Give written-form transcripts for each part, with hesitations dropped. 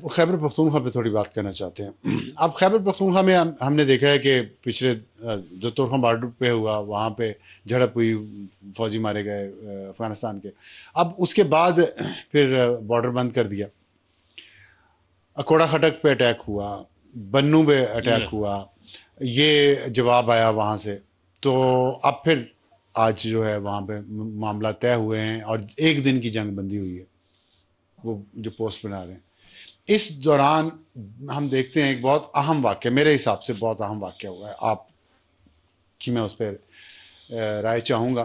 خیبر پختونخوا پہ تھوڑی بات کرنا چاہتے ہیں. اب خیبر پختونخوا میں ہم نے دیکھا ہے کہ پچھلے جو تورخم بارڈر پہ ہوا وہاں پہ جھڑپ ہوئی, فوجی مارے گئے افغانستان کے. اب اس کے بعد پھر بارڈر بند کر دیا, اکوڑا خٹک پہ اٹیک ہوا, بنو پہ اٹیک ہوا, یہ جواب آیا وہاں سے. تو اب پھر آج جو ہے وہاں پہ معاملہ طے ہوئے ہیں اور ایک دن کی جنگ بندی ہوئی ہے, وہ جو پوسٹ بنا رہے ہیں. اس دوران ہم دیکھتے ہیں ایک بہت اہم واقعہ, میرے حساب سے بہت اہم واقعہ ہوا ہے, آپ کی میں اس پہ رائے چاہوں گا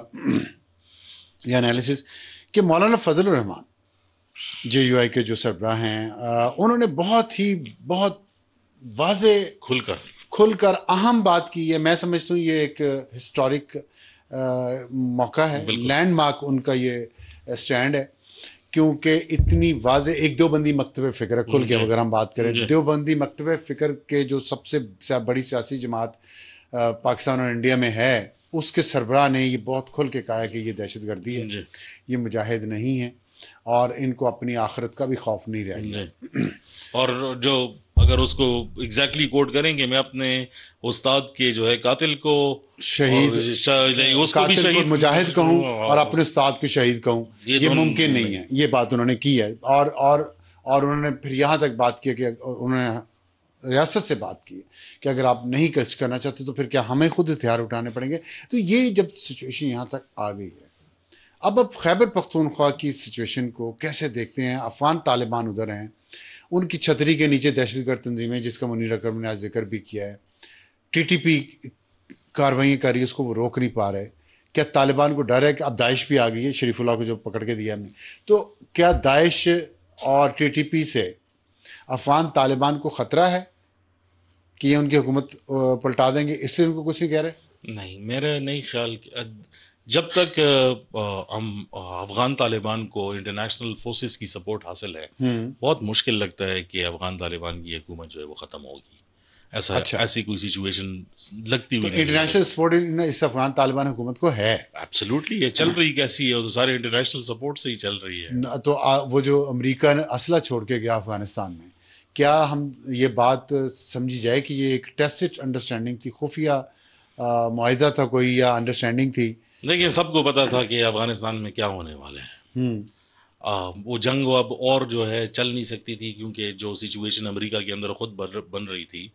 یا انالیسس, کہ مولانا فضل الرحمان جے یو آئی کے جو سربراہ ہیں, انہوں نے بہت واضح کھل کر اہم بات کی ہے. میں سمجھتا ہوں یہ ایک ہسٹورک موقع ہے, لینڈ مارک ان کا یہ اسٹینڈ ہے, کیونکہ اتنی واضح ایک دیوبندی مکتب فکر ہے. کھل کے اگر ہم بات کریں, دیوبندی مکتب فکر کے جو سب سے بڑی سیاسی جماعت پاکستان اور انڈیا میں ہے, اس کے سربراہ نے یہ بہت کھل کے کہا ہے کہ یہ دہشت گردی ہے, یہ مجاہد نہیں ہے, اور ان کو اپنی آخرت کا بھی خوف نہیں رہ گیا. اور جو اگر اس کو ایگزیکٹلی کوٹ کریں گے, میں اپنے استاد کے جو ہے قاتل کو شہید, اس کو بھی قاتل کو شہید مجاہد کہوں اور اپنے استاد کو شہید کہوں, یہ ممکن نہیں ہے. یہ بات انہوں نے کی ہے, اور انہوں نے پھر یہاں تک بات کی کہ انہوں نے ریاست سے بات کی کہ اگر آپ نہیں کچھ کرنا چاہتے تو پھر کیا ہمیں خود ہتھیار اٹھانے پڑیں گے. تو یہ جب سچویشن یہاں تک آ گئی ہے, اب خیبر پختونخوا کی سچویشن کو کیسے دیکھتے ہیں؟ افغان طالبان ادھر ہیں, ان کی چھتری کے نیچے دہشت گرد تنظیمیں جس کا منیر اکرم نے آج ذکر بھی کیا ہے, ٹی ٹی پی کاروائیاں کر رہی ہے, اس کو وہ روک نہیں پا رہے. کیا طالبان کو ڈر ہے کہ اب داعش بھی آ گئی ہے, شریف اللہ کو جو پکڑ کے دیا ہم نے, تو کیا داعش اور ٹی ٹی پی سے افغان طالبان کو خطرہ ہے کہ یہ ان کی حکومت پلٹا دیں گے, اس لیے ان کو کچھ نہیں کہہ رہے؟ نہیں, میرا نہیں خیال. جب تک ہم افغان طالبان کو انٹرنیشنل فورسز کی سپورٹ حاصل ہے, بہت مشکل لگتا ہے کہ افغان طالبان کی حکومت جو ہے وہ ختم ہوگی. ایسی کوئی سچویشن لگتی ہوئی نہیں. انٹرنیشنل سپورٹ اس افغان طالبان حکومت کو ہے, ایبسلیوٹلی ہے. چل رہی کیسی ہے, وہ تو سارے انٹرنیشنل سپورٹ سے ہی چل رہی ہے. تو وہ جو امریکہ نے اسلحہ چھوڑ کے گیا افغانستان میں, کیا ہم یہ بات سمجھی جائے کہ یہ ایک ٹیسٹ انڈرسٹینڈنگ تھی, خفیہ معاہدہ تھا کوئی, یا انڈرسٹینڈنگ تھی؟ لیکن سب کو پتا تھا کہ افغانستان میں کیا ہونے والے ہیں. وہ جنگ اب اور جو ہے چل نہیں سکتی تھی, کیونکہ جو سچویشن امریکہ کے اندر خود بن رہی تھی.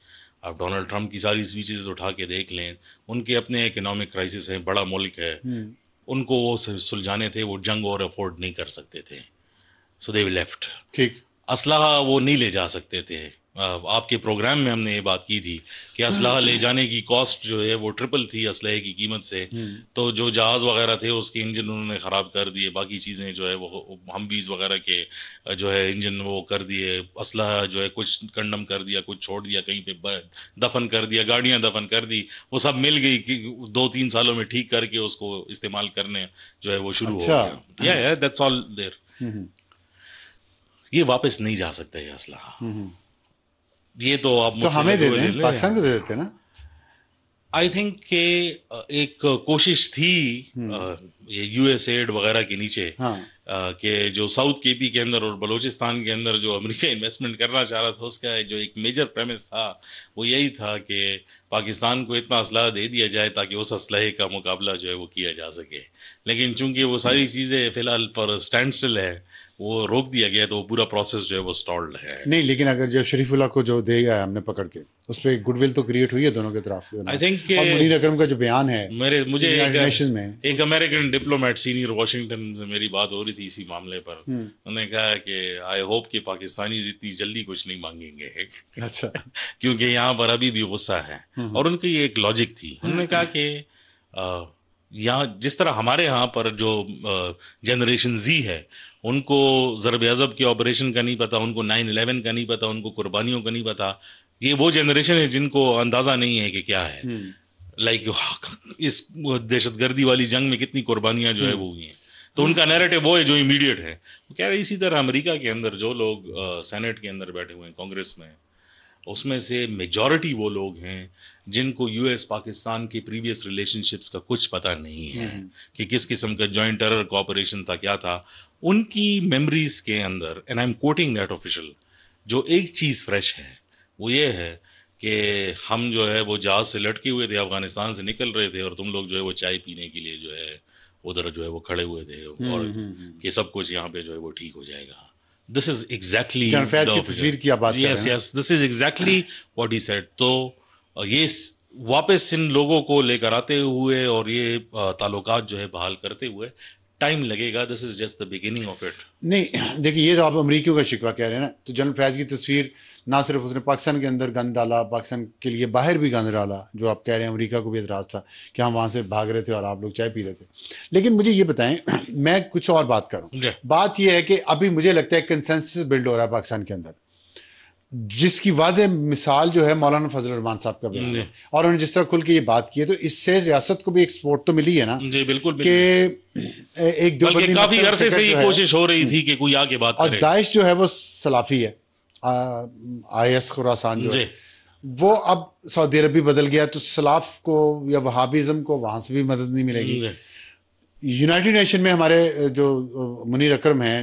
اب ڈونلڈ ٹرمپ کی ساری اسپیچز اٹھا کے دیکھ لیں, ان کے اپنے اکنامک کرائسس ہیں, بڑا ملک ہے, ان کو وہ سلجھانے تھے, وہ جنگ اور افورڈ نہیں کر سکتے تھے. سو دے لیفٹ. ٹھیک, اسلحہ وہ نہیں لے جا سکتے تھے. آپ کے پروگرام میں ہم نے یہ بات کی تھی کہ اسلحہ لے جانے کی کاسٹ جو ہے وہ ٹرپل تھی اسلحے کی قیمت سے. تو جو جہاز وغیرہ تھے اس کے انجن انہوں نے خراب کر دیے, باقی چیزیں جو ہے وہ ہمویز وغیرہ کے جو ہے انجن وہ کر دیے, اسلحہ جو ہے کچھ کنڈم کر دیا, کچھ چھوڑ دیا, کہیں پہ دفن کر دیا, گاڑیاں دفن کر دی. وہ سب مل گئی کہ 2-3 سالوں میں ٹھیک کر کے اس کو استعمال کرنے جو ہے وہ شروع ہو گیا. دیٹس آل دیر. یہ واپس نہیں جا سکتا یہ اسلحہ. یہ تو آپ تو ہمیں دے دیں, پاکستان کو دے دیتے نا. آئی تھنک کہ ایک کوشش تھی یہ یو ایس ایڈ وغیرہ کے نیچے کہ جو ساؤتھ کے پی کے اندر اور بلوچستان کے اندر جو امریکہ انویسٹمنٹ کرنا چاہ رہا تھا, اس کا جو ایک میجر پریمس تھا وہ یہی تھا کہ پاکستان کو اتنا اسلحہ دے دیا جائے تاکہ اس اسلحے کا مقابلہ جو ہے وہ کیا جا سکے. لیکن چونکہ وہ ساری چیزیں فی الحال پر اسٹینڈ اسٹل ہے, وہ روک دیا گیا, تو وہ پورا پروسیس جو ہے وہ اسٹالڈ ہے. نہیں, لیکن اگر جو شریف اللہ کو جو دے گیا ہم نے پکڑ کے, اس پہ گڈ ول تو کریٹ ہوئی ہے دونوں کے طرف. آئی تھنک اور منیر اکرم کا جو بیان ہے, مجھے میں ایک امریکن ڈپلومیٹ سینئر واشنگٹن سے میری بات ہو رہی تھی اسی معاملے پر, انہوں نے کہا کہ آئی ہوپ کہ پاکستانیز اتنی جلدی کچھ نہیں مانگیں گے. اچھا, کیونکہ یہاں پر ابھی بھی غصہ ہے. اور ان کی ایک لاجک تھی, انہوں نے کہا کہ یہاں جس طرح ہمارے یہاں پر جو جنریشن زی ہے, ان کو ضرب عضب کے آپریشن کا نہیں پتا, ان کو 9/11 کا نہیں پتا, ان کو قربانیوں کا نہیں پتا. یہ وہ جنریشن ہے جن کو اندازہ نہیں ہے کہ کیا ہے, لائک اس دہشت گردی والی جنگ میں کتنی قربانیاں جو ہے وہ ہوئی ہیں. تو ان کا نیریٹو وہ ہے جو امیڈیٹ ہے. وہ کہہ رہے اسی طرح امریکہ کے اندر جو لوگ سینٹ کے اندر بیٹھے ہوئے ہیں, کانگریس میں, اس میں سے میجورٹی وہ لوگ ہیں جن کو یو ایس پاکستان کی پریویس ریلیشن شپس کا کچھ پتہ نہیں ہے کہ کس قسم کا جوائنٹ ٹیرر کوآپریشن تھا, کیا تھا. ان کی میموریز کے اندر, and I'm quoting that official, جو ایک چیز فریش ہے وہ یہ ہے کہ ہم جو ہے وہ جہاز سے لٹکے ہوئے تھے، افغانستان سے نکل رہے تھے، اور تم لوگ جو ہے وہ چائے پینے کے لیے جو ہے ادھر جو ہے وہ کھڑے ہوئے تھے، اور کہ سب کچھ یہاں پہ جو ہے وہ ٹھیک ہو جائے گا. دس از ایگزیکٹلی جنرل فیض کی تصویر کی آپ بات کر رہے یس ہیں. Yes this is exactly what he said. تو یہ واپس ان لوگوں کو لے کر آتے ہوئے اور یہ تعلقات جو ہے بحال کرتے ہوئے ٹائم لگے گا. This is just the beginning of it. نہیں دیکھیے، یہ تو آپ امریکیوں کا شکوہ کہہ رہے ہیں نا، تو جنرل فیض کی تصویر نہ صرف اس نے پاکستان کے اندر گند ڈالا، پاکستان کے لیے باہر بھی گند ڈالا، جو آپ کہہ رہے ہیں امریکہ کو بھی اعتراض تھا کہ ہم وہاں سے بھاگ رہے تھے اور آپ لوگ چائے پی رہے تھے. لیکن مجھے یہ بتائیں، میں کچھ اور بات کروں. بات یہ ہے کہ ابھی مجھے لگتا ہے کنسنسس بلڈ ہو رہا ہے پاکستان کے اندر، جس کی واضح مثال جو ہے مولانا فضل الرحمان صاحب کا بیان ہے، اور انہوں نے جس طرح کھل کے یہ بات کی ہے، تو اس سے ریاست کو بھی ایک سپورٹ تو ملی ہے نا. جی بالکل، کہ ایک دو بلکہ کافی عرصے سے یہ کوشش ہو رہی تھی کہ کوئی آ کے بات کرے. اور داعش جو ہے وہ سلافی ہے، آئی ایس خراسان جو ہے وہ اب سعودی عرب بھی بدل گیا، تو سلاف کو یا وہابیزم کو وہاں سے بھی مدد نہیں ملے گی. یونائٹڈ نیشن میں ہمارے جو منیر اکرم ہیں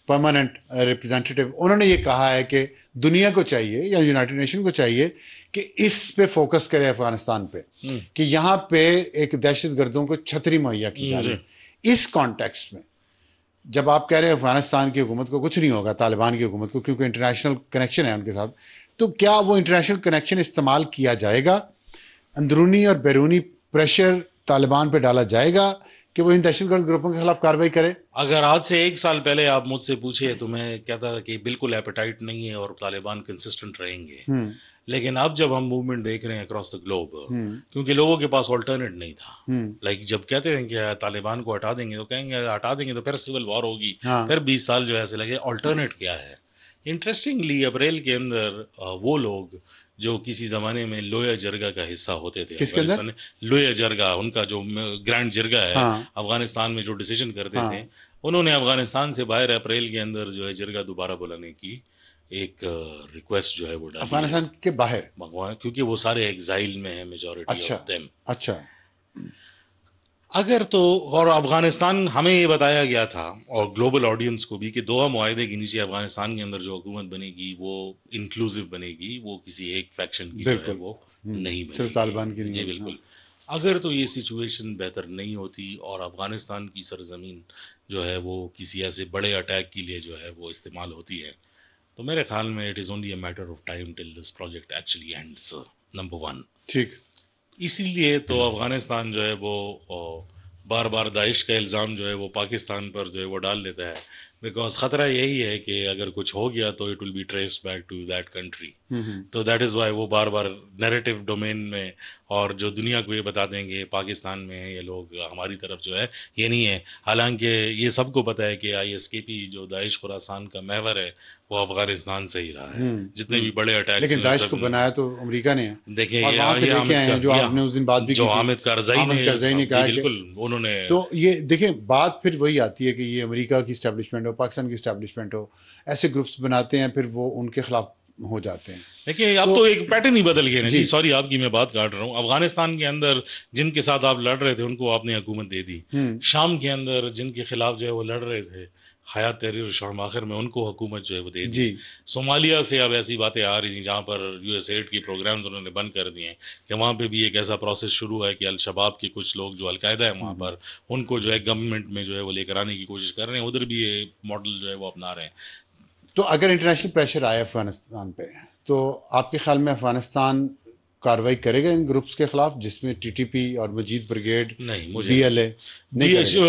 پرماننٹ ریپرزینٹیٹیو، انہوں نے یہ کہا ہے کہ دنیا کو چاہیے یا یونائٹڈ نیشن کو چاہیے کہ اس پہ فوکس کرے افغانستان پہ، کہ یہاں پہ ایک دہشت گردوں کو چھتری مہیا کی جائے. اس کانٹیکسٹ میں جب آپ کہہ رہے ہیں افغانستان کی حکومت کو کچھ نہیں ہوگا، طالبان کی حکومت کو، کیونکہ انٹرنیشنل کنیکشن ہے ان کے ساتھ، تو کیا وہ انٹرنیشنل کنیکشن استعمال کیا جائے گا، اندرونی اور بیرونی پریشر طالبان پہ ڈالا جائے گا کہ وہ ان دہشت گرد گروپوں کے خلاف کارروائی کرے؟ اگر آج سے 1 سال پہلے آپ مجھ سے پوچھے تو میں کہتا تھا کہ بالکل ایپیٹائٹ نہیں ہے اور طالبان کنسسٹنٹ رہیں گے. لیکن اب جب ہم موومنٹ دیکھ رہے ہیں اکراس دا گلوب، کیونکہ لوگوں کے پاس آلٹرنیٹ نہیں تھا. لائک جب کہتے ہیں کہ طالبان کو ہٹا دیں گے تو کہیں گے ہٹا دیں گے تو پھر سول وار ہوگی، پھر 20 سال جو ہے ایسے لگے. آلٹرنیٹ کیا ہے؟ انٹرسٹنگلی اپریل کے اندر وہ لوگ جو کسی زمانے میں لویا جرگا کا حصہ ہوتے تھے، کس کے اندر؟ لویا جرگا، ان کا جو گرینڈ جرگا ہے افغانستان میں جو ڈیسیجن کرتے تھے، انہوں نے افغانستان سے باہر اپریل کے اندر جو ہے جرگا دوبارہ بلانے کی ایک ریکویسٹ جو ہے وہ ڈالی افغانستان کے باہر، کیونکہ وہ سارے ایگزائل میں ہیں میجورٹی آف دیم. اچھا اگر تو، اور افغانستان ہمیں یہ بتایا گیا تھا اور گلوبل آڈینس کو بھی کہ دوحہ معاہدے کے نیچے افغانستان کے اندر جو حکومت بنے گی وہ انکلوسیو بنے گی، وہ کسی ایک فیکشن کی جو ہے وہ نہیں بنے صرف طالبان کی گی. نہیں. جی بالکل. اگر تو یہ سچویشن بہتر نہیں ہوتی اور افغانستان کی سرزمین جو ہے وہ کسی ایسے بڑے اٹیک کے لیے جو ہے وہ استعمال ہوتی ہے، تو میرے خیال میں it is only a matter of time till this project actually ends. Number 1 ٹھیک. اسی لیے تو افغانستان جو ہے وہ بار بار داعش کا الزام جو ہے وہ پاکستان پر جو ہے وہ ڈال لیتا ہے، بیکاز خطرہ یہی ہے کہ اگر کچھ ہو گیا تو it will be traced back to that country. تو دیٹ از وائی وہ بار بار نیریٹو ڈومین میں اور جو دنیا کو یہ بتا دیں گے پاکستان میں یہ لوگ ہماری طرف جو ہے یہ نہیں ہے. حالانکہ یہ سب کو پتہ ہے کہ آئی ایس کے پی جو داعش خراسان کا محور ہے وہ افغانستان سے ہی رہا ہے. جتنے بھی بڑے اٹیک، لیکن داعش کو بنایا تو امریکہ نے ہے. دیکھیں اور وہاں سے لے کے آئے ہیں، جو آپ نے اس دن بات بھی کی جو حامد کرزئی نے کہا کہ بالکل انہوں نے، تو یہ دیکھیں بات پھر وہی آتی ہے کہ یہ امریکہ کی اسٹیبلشمنٹ ہو، پاکستان کی اسٹیبلشمنٹ ہو، ایسے گروپس بناتے ہیں پھر وہ ان کے خلاف ہو جاتے ہیں. دیکھیں اب تو ایک پیٹرن ہی بدل گیا نا جی. سوری آپ کی میں بات کاٹ رہا ہوں. افغانستان کے اندر جن کے ساتھ آپ لڑ رہے تھے ان کو آپ نے حکومت دے دی. شام کے اندر جن کے خلاف جو ہے وہ لڑ رہے تھے، حیات تحریر شام آخر میں، ان کو حکومت جو ہے وہ دے دی. صومالیہ سے اب ایسی باتیں آ رہی تھیں جہاں پر یو ایس ایڈ کی پروگرامز انہوں نے بند کر دیے ہیں، کہ وہاں پہ بھی ایک ایسا پروسیس شروع ہے کہ الشباب کے کچھ لوگ جو القاعدہ ہے وہاں پر، ان کو جو ہے گورنمنٹ میں جو ہے وہ لے کر آنے کی کوشش کر رہے ہیں. ادھر بھی یہ ماڈل جو ہے وہ اپنا رہے ہیں. تو اگر انٹرنیشنل پریشر آئے افغانستان پہ، تو آپ کے خیال میں افغانستان کارروائی کرے گا ان گروپس کے خلاف جس میں ٹی ٹی پی اور مجید بریگیڈ، نہیں، B L A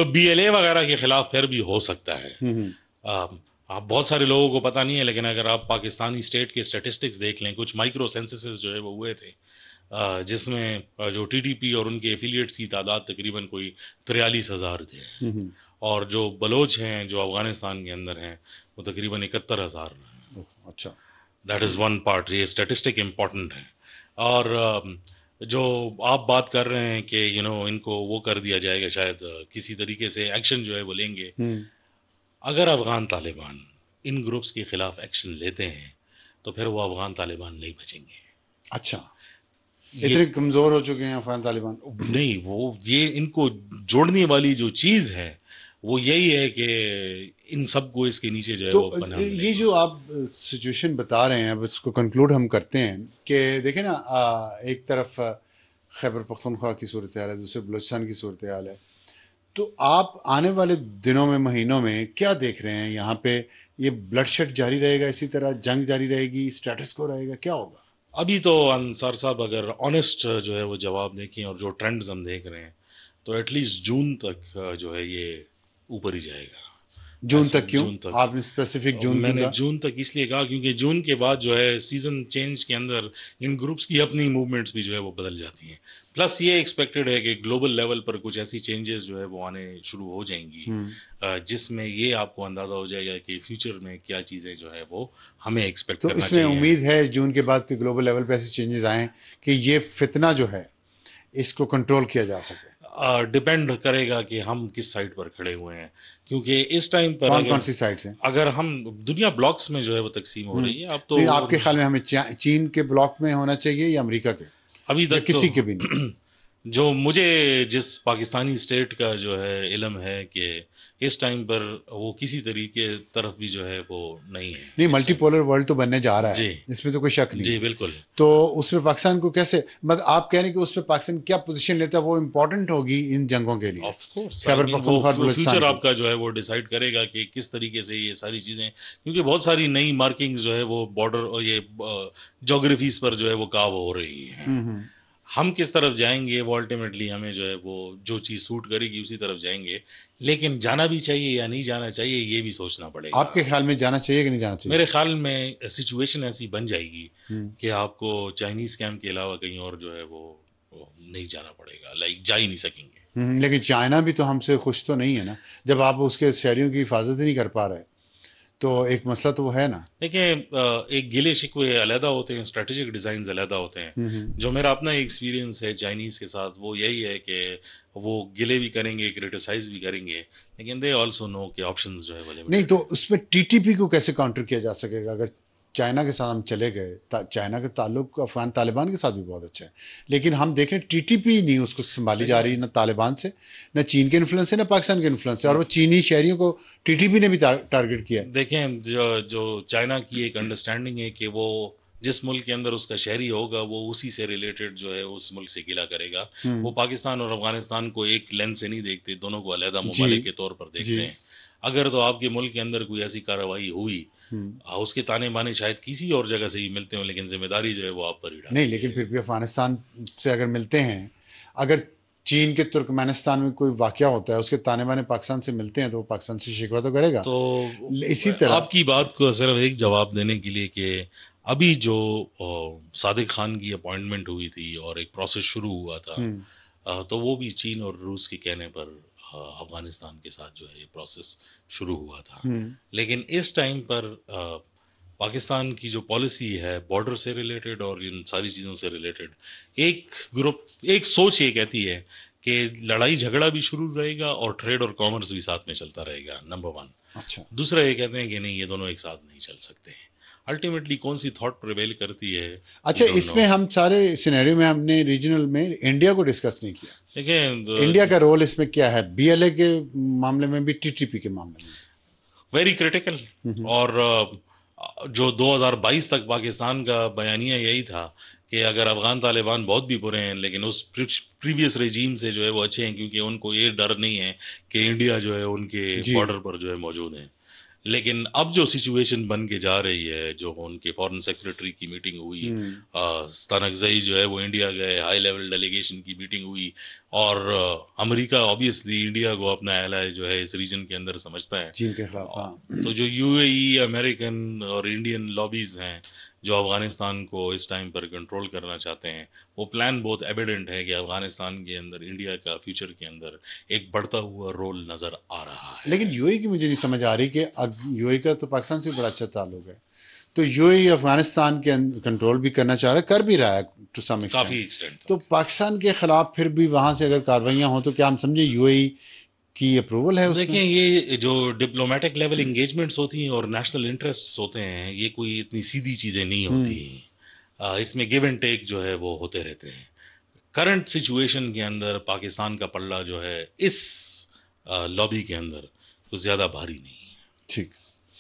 B L A وغیرہ کے خلاف پھر بھی ہو سکتا ہے. آپ بہت سارے لوگوں کو پتہ نہیں ہے، لیکن اگر آپ پاکستانی اسٹیٹ کے اسٹیٹسٹکس دیکھ لیں، کچھ مائکرو سینسسز جو ہے وہ ہوئے تھے جس میں جو ٹی ٹی پی اور ان کے ایفیلیٹس کی تعداد تقریباً کوئی 43,000 تھے، اور جو بلوچ ہیں جو افغانستان کے اندر ہیں وہ تقریباً 71,000. اچھا، دیٹ از ون پارٹ. یہ اسٹیٹسٹک امپورٹنٹ ہے. اور جو آپ بات کر رہے ہیں کہ ان کو وہ کر دیا جائے گا، شاید کسی طریقے سے ایکشن جو ہے وہ لیں گے. اگر افغان طالبان ان گروپس کے خلاف ایکشن لیتے ہیں تو پھر وہ افغان طالبان نہیں بچیں گے. اچھا، اتنے کمزور ہو چکے ہیں افغان طالبان؟ نہیں، وہ یہ ان کو جوڑنے والی جو چیز ہے وہ یہی ہے کہ ان سب کو اس کے نیچے جو ہے تو وہ پناہ ملے یہ گی۔ جو آپ سچویشن بتا رہے ہیں اب اس کو کنکلوڈ ہم کرتے ہیں کہ دیکھیں نا ایک طرف خیبر پختونخوا کی صورتحال ہے، دوسرے بلوچستان کی صورتحال ہے، تو آپ آنے والے دنوں میں مہینوں میں کیا دیکھ رہے ہیں یہاں پہ؟ یہ بلڈ شیڈ جاری رہے گا، اسی طرح جنگ جاری رہے گی، اسٹیٹس کو رہے گا، کیا ہوگا؟ ابھی تو انصار صاحب اگر آنےسٹ جو ہے وہ جواب دیکھیں اور جو ٹرینڈز ہم دیکھ رہے ہیں تو ایٹ لیسٹ جون تک جو ہے یہ اوپر ہی جائے گا۔ جون ایسا تک کیوں؟ جون تک آپ نے اسپیسیفک جون میں کیوں نے کہا؟ جون تک اس لیے کہا کیونکہ جون کے بعد جو ہے سیزن چینج کے اندر ان گروپس کی اپنی موومنٹس بھی جو ہے وہ بدل جاتی ہیں، پلس یہ ایکسپیکٹڈ ہے کہ گلوبل لیول پر کچھ ایسی چینجز جو ہے وہ آنے شروع ہو جائیں گی جس میں یہ آپ کو اندازہ ہو جائے گا کہ فیوچر میں کیا چیزیں جو ہے وہ ہمیں ایکسپیکٹ تو کرنا اس میں چاہیے۔ امید ہے جون کے بعد کہ گلوبل لیول پہ ایسے چینجز آئیں کہ یہ فتنہ جو ہے اس کو کنٹرول کیا جا سکے؟ ڈپینڈ کرے گا کہ ہم کس سائڈ پر کھڑے ہوئے ہیں، کیونکہ اس ٹائم پر کون کون سی سائٹس ہیں؟ اگر ہم دنیا بلاکس میں جو ہے وہ تقسیم ہو رہی ہے اب تو نہیں، آپ کے خیال میں ہمیں چین کے بلاک میں ہونا چاہیے یا امریکہ کے، ابھی یا تک تو کسی کے بھی نہیں؟ جو مجھے جس پاکستانی اسٹیٹ کا جو ہے علم ہے کہ اس ٹائم پر وہ کسی طریقے طرف بھی جو ہے وہ نہیں ہے نہیں، اس ملٹی ٹائم۔ پولر ورلڈ تو بننے جا رہا ہے، جی اس میں تو کوئی شک نہیں جی ہے۔ بالکل۔ تو اس میں پاکستان کو کیسے، مطلب آپ کہہ رہے ہیں کہ اس میں پاکستان کیا پوزیشن لیتا ہے، وہ امپورٹنٹ ہوگی ان جنگوں کے لیے، آف کورس خیبر پختونخوا اور وہ بلوچستان فیوچر کی؟ آپ کا جو ہے وہ ڈیسائیڈ کرے گا کہ کس طریقے سے یہ ساری چیزیں، کیونکہ بہت ساری نئی مارکنگ جو ہے وہ بارڈر اور یہ جغرافیز پر جو ہے وہ کاو ہو رہی ہیں۔ ہم کس طرف جائیں گے وہ الٹیمیٹلی ہمیں جو ہے وہ جو چیز سوٹ کرے گی اسی طرف جائیں گے، لیکن جانا بھی چاہیے یا نہیں جانا چاہیے یہ بھی سوچنا پڑے آپ گا۔ کے خیال میں جانا چاہیے کہ نہیں جانا چاہیے؟ میرے خیال میں سچویشن ایسی بن جائے گی کہ آپ کو چائنیز کیمپ کے علاوہ کہیں اور جو ہے وہ نہیں جانا پڑے گا، لائک جا ہی نہیں سکیں گے۔ لیکن چائنا بھی تو ہم سے خوش تو نہیں ہے نا، جب آپ اس کے شہریوں کی حفاظت ہی نہیں کر پا رہے، تو ایک مسئلہ تو وہ ہے نا۔ دیکھیں ایک گلے شکوے علیحدہ ہوتے ہیں، اسٹریٹجک ڈیزائنز علیحدہ ہوتے ہیں۔ جو میرا اپنا ایکسپیرینس ہے چائنیز کے ساتھ وہ یہی ہے کہ وہ گلے بھی کریں گے، کرٹیسائز بھی کریں گے، لیکن دے آلسو نو کہ آپشنز جو ہے وہ نہیں limited تو اس میں ٹی ٹی پی کو کیسے کاؤنٹر کیا جا سکے گا؟ اگر چائنا کے ساتھ ہم چلے گئے، چائنا کا تعلق افغان طالبان کے ساتھ بھی بہت اچھا ہے، لیکن ہم دیکھیں ٹی ٹی پی نہیں اس کو سنبھالی جا رہی، نہ طالبان سے، نہ چین کے انفلوئنس سے، نہ پاکستان کے انفلوئنس سے، اور وہ چینی شہریوں کو ٹی ٹی پی نے بھی ٹارگٹ کیا ہے۔ دیکھیں جو چائنا کی ایک انڈرسٹینڈنگ ہے کہ وہ جس ملک کے اندر اس کا شہری ہوگا وہ اسی سے ریلیٹڈ جو ہے اس ملک سے گلا کرے گا۔ وہ پاکستان اور افغانستان کو ایک لینس سے نہیں دیکھتے، دونوں کو علیحدہ ممالک کے طور پر دیکھتے ہیں۔ اگر تو آپ کے ملک کے اندر کوئی ایسی کارروائی ہوئی، اس کے تانے بانے شاید کسی اور جگہ سے ہی ملتے ہوں، لیکن ذمہ داری جو ہے وہ آپ پر ہی ڈالتی نہیں، لیکن پھر بھی افغانستان سے اگر ملتے ہیں، اگر چین کے ترکمانستان میں کوئی واقعہ ہوتا ہے اس کے تانے بانے پاکستان سے ملتے ہیں تو وہ پاکستان سے شکوہ تو کرے گا۔ تو اسی طرح آپ کی بات کو صرف ایک جواب دینے کے لیے کہ ابھی جو صادق خان کی اپوائنٹمنٹ ہوئی تھی اور ایک پروسیس شروع ہوا تھا، تو وہ بھی چین اور روس کے کہنے پر افغانستان کے ساتھ جو ہے یہ پروسیس شروع ہوا تھا، لیکن اس ٹائم پر پاکستان کی جو پالیسی ہے بارڈر سے ریلیٹڈ اور ان ساری چیزوں سے ریلیٹڈ، ایک سوچ یہ کہتی ہے کہ لڑائی جھگڑا بھی شروع رہے گا اور ٹریڈ اور کامرس بھی ساتھ میں چلتا رہے گا، نمبر 1۔ اچھا، دوسرا یہ کہتے ہیں کہ نہیں، یہ دونوں ایک ساتھ نہیں چل سکتے ہیں۔ الٹیمیٹلی کون سی تھاٹ پریویل کرتی ہے؟ اچھا، اس میں ہم سارے سینیریو میں ہم نے ریجنل میں انڈیا کو ڈسکس نہیں کیا۔ دیکھیں انڈیا کا رول اس میں کیا ہے، بی ایل اے کے معاملے میں بھی، ٹی ٹی پی کے معاملے میں؟ ویری کریٹیکل، اور جو 2022 تک پاکستان کا بیانیہ یہی تھا کہ اگر افغان طالبان بہت بھی برے ہیں لیکن اس پریویس ریجیم سے جو ہے وہ اچھے ہیں، کیونکہ ان کو یہ ڈر نہیں ہے کہ انڈیا جو ہے ان کے بارڈر پر جو ہے موجود ہیں۔ لیکن اب جو سچویشن بن کے جا رہی ہے، جو ان کے فارن سیکرٹری کی میٹنگ ہوئی، ستانکزئی جو ہے وہ انڈیا گئے، ہائی لیول ڈیلیگیشن کی میٹنگ ہوئی، اور امریکہ آبویسلی انڈیا کو اپنا ایلائی جو ہے اس ریجن کے اندر سمجھتا ہے، چین کے خلاف۔ ہاں، تو جو یو اے ای، امریکن اور انڈین لابیز ہیں جو افغانستان کو اس ٹائم پر کنٹرول کرنا چاہتے ہیں، وہ پلان بہت ایویڈنٹ ہے کہ افغانستان کے اندر انڈیا کا فیوچر کے اندر ایک بڑھتا ہوا رول نظر آ رہا ہے۔ لیکن یو اے کی مجھے نہیں سمجھ آ رہی کہ یو اے کا تو پاکستان سے بڑا اچھا تعلق ہے، تو یو اے افغانستان کے کنٹرول بھی کرنا چاہ رہا ہے، کر بھی رہا ہے ٹو سم ایکسٹینٹ، کافی ایکسٹینٹ۔ تو پاکستان کے خلاف پھر بھی وہاں سے اگر کاروائیاں ہوں تو کیا ہم سمجھیں یو اے کی اپروول ہے اس میں؟ دیکھیں یہ جو ڈپلومیٹک لیول انگیجمنٹس ہوتی ہیں اور نیشنل انٹرسٹ ہوتے ہیں، یہ کوئی اتنی سیدھی چیزیں نہیں ہوتی ہیں، اس میں گیو اینڈ ٹیک جو ہے وہ ہوتے رہتے ہیں۔ کرنٹ سچویشن کے اندر پاکستان کا پلڑا جو ہے اس لابی کے اندر کچھ زیادہ بھاری نہیں ہے. ٹھیک.